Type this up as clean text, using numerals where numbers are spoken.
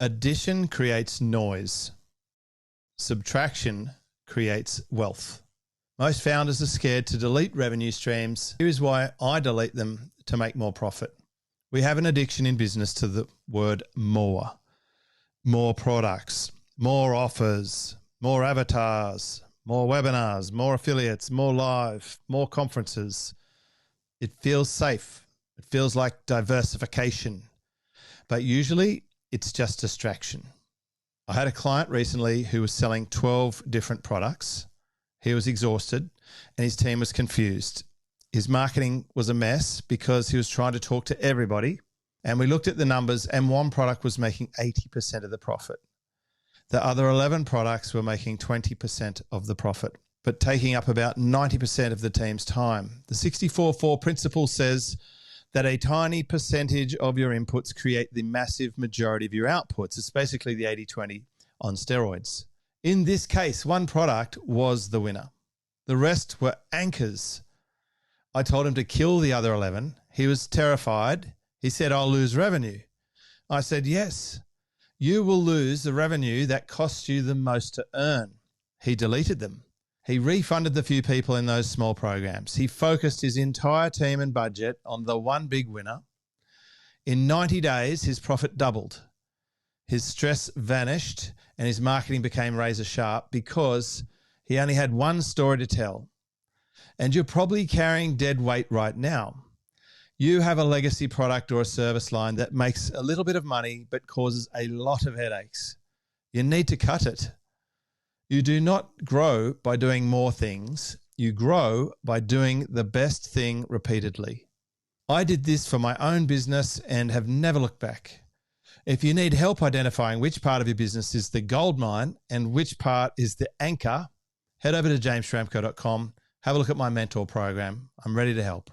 Addition creates noise. Subtraction creates wealth. Most founders are scared to delete revenue streams. Here's why I delete them: to make more profit. We have an addiction in business to the word more. More products, more offers, more avatars, more webinars, more affiliates, more live, more conferences. It feels safe. It feels like diversification. But usually it's just distraction. I had a client recently who was selling 12 different products. He was exhausted and his team was confused. His marketing was a mess because he was trying to talk to everybody. And we looked at the numbers and one product was making 80% of the profit. The other 11 products were making 20% of the profit, but taking up about 90% of the team's time. The 64-4 principle says that a tiny percentage of your inputs create the massive majority of your outputs. It's basically the 80-20 on steroids. In this case, one product was the winner. The rest were anchors. I told him to kill the other 11. He was terrified. He said, "I'll lose revenue." I said, "Yes, you will lose the revenue that costs you the most to earn." He deleted them. He refunded the few people in those small programs. He focused his entire team and budget on the one big winner. In 90 days, his profit doubled. His stress vanished and his marketing became razor sharp because he only had one story to tell. And you're probably carrying dead weight right now. You have a legacy product or a service line that makes a little bit of money but causes a lot of headaches. You need to cut it. You do not grow by doing more things. You grow by doing the best thing repeatedly. I did this for my own business and have never looked back. If you need help identifying which part of your business is the gold mine and which part is the anchor, head over to jamesschramko.com. Have a look at my mentor program. I'm ready to help.